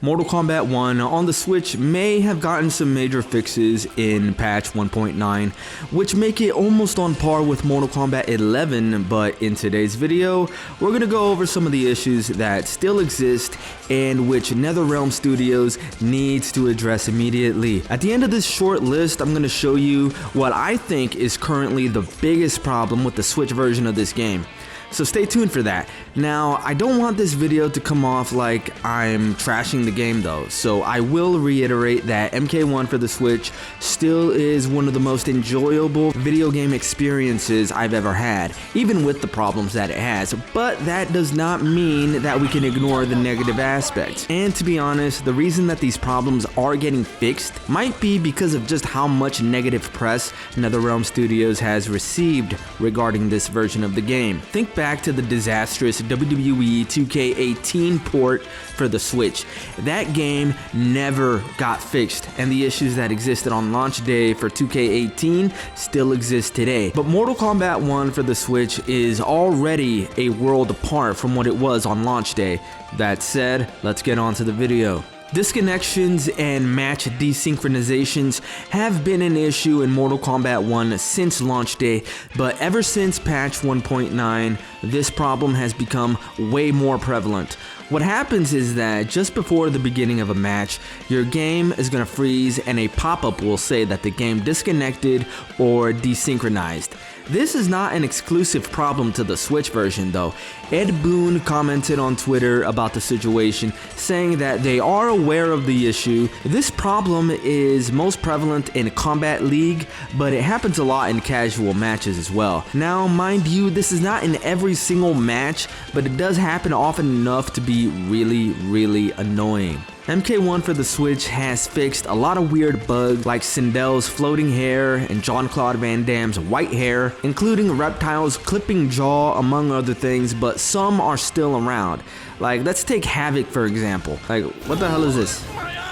Mortal Kombat 1 on the Switch may have gotten some major fixes in patch 1.9, which make it almost on par with Mortal Kombat 11, but in today's video, we're going to go over some of the issues that still exist and which NetherRealm Studios needs to address immediately. At the end of this short list, I'm going to show you what I think is currently the biggest problem with the Switch version of this game. So stay tuned for that. Now, I don't want this video to come off like I'm trashing the game though, so I will reiterate that MK1 for the Switch still is one of the most enjoyable video game experiences I've ever had, even with the problems that it has, but that does not mean that we can ignore the negative aspects. And to be honest, the reason that these problems are getting fixed might be because of just how much negative press NetherRealm Studios has received regarding this version of the game. Think back to the disastrous WWE 2K18 port for the Switch. That game never got fixed, and the issues that existed on launch day for 2K18 still exist today. But Mortal Kombat 1 for the Switch is already a world apart from what it was on launch day. That said, let's get on to the video. Disconnections and match desynchronizations have been an issue in Mortal Kombat 1 since launch day, but ever since patch 1.9, this problem has become way more prevalent. What happens is that just before the beginning of a match, your game is going to freeze and a pop-up will say that the game disconnected or desynchronized. This is not an exclusive problem to the Switch version though. Ed Boon commented on Twitter about the situation, saying that they are aware of the issue. This problem is most prevalent in Combat League, but it happens a lot in casual matches as well. Now, mind you, this is not in every single match, but it does happen often enough to be really annoying. MK1 for the Switch has fixed a lot of weird bugs like Sindel's floating hair and Jean-Claude Van Damme's white hair, including Reptile's clipping jaw among other things, but some are still around. Like, let's take Havoc for example. Like, what the hell is this?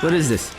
What is this?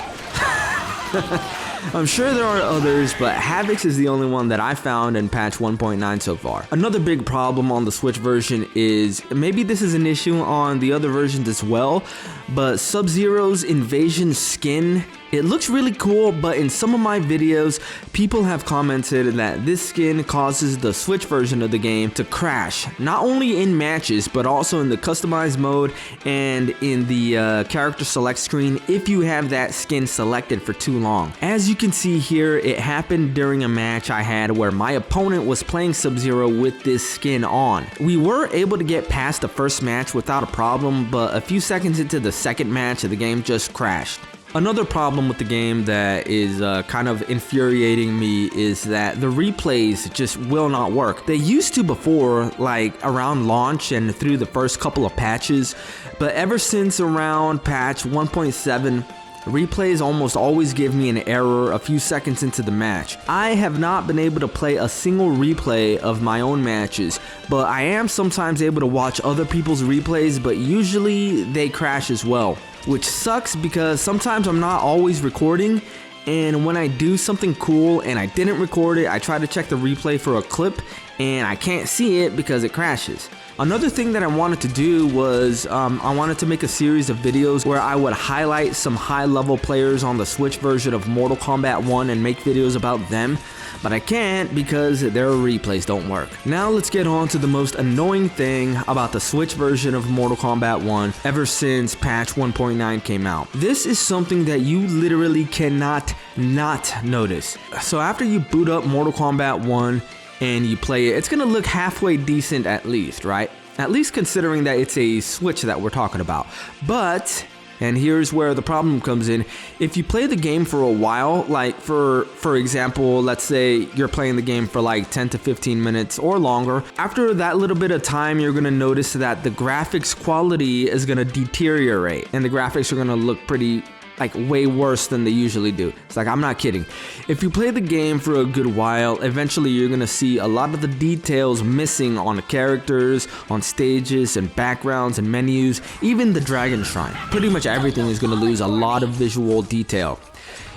I'm sure there are others, but Havoc's is the only one that I found in patch 1.9 so far. Another big problem on the Switch version is, maybe this is an issue on the other versions as well, but Sub-Zero's Invasion skin, it looks really cool, but in some of my videos, people have commented that this skin causes the Switch version of the game to crash, not only in matches, but also in the customized mode and in the character select screen if you have that skin selected for too long. As you can see here, it happened during a match I had where my opponent was playing Sub-Zero with this skin on. We were able to get past the first match without a problem, but a few seconds into the second match, the game just crashed. Another problem with the game that is kind of infuriating me is that the replays just will not work. They used to before, like around launch and through the first couple of patches, but ever since around patch 1.7, replays almost always give me an error a few seconds into the match. I have not been able to play a single replay of my own matches, but I am sometimes able to watch other people's replays, but usually they crash as well, which sucks because sometimes I'm not always recording, and when I do something cool and I didn't record it, I try to check the replay for a clip and I can't see it because it crashes. Another thing that I wanted to do was I wanted to make a series of videos where I would highlight some high-level players on the Switch version of Mortal Kombat 1 and make videos about them, but I can't because their replays don't work. Now let's get on to the most annoying thing about the Switch version of Mortal Kombat 1 ever since patch 1.9 came out. This is something that you literally cannot not notice. So after you boot up Mortal Kombat 1 and you play it, it's gonna look halfway decent at least, right? At least considering that it's a Switch that we're talking about. But, and here's where the problem comes in, if you play the game for a while, like for example, let's say you're playing the game for like 10 to 15 minutes or longer, after that little bit of time, you're gonna notice that the graphics quality is gonna deteriorate and the graphics are gonna look pretty like way worse than they usually do. It's like, I'm not kidding. If you play the game for a good while, eventually you're gonna see a lot of the details missing on the characters, on stages and backgrounds and menus, even the Dragon Shrine. Pretty much everything is gonna lose a lot of visual detail.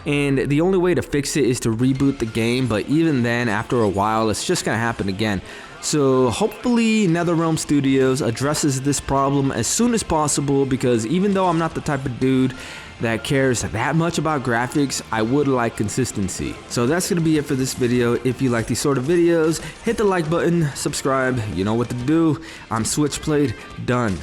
And the only way to fix it is to reboot the game, but even then, after a while, it's just gonna happen again. So hopefully NetherRealm Studios addresses this problem as soon as possible, because even though I'm not the type of dude that cares that much about graphics, I would like consistency. So that's gonna be it for this video. If you like these sort of videos, hit the like button, subscribe, you know what to do. I'm Switchplayed, done.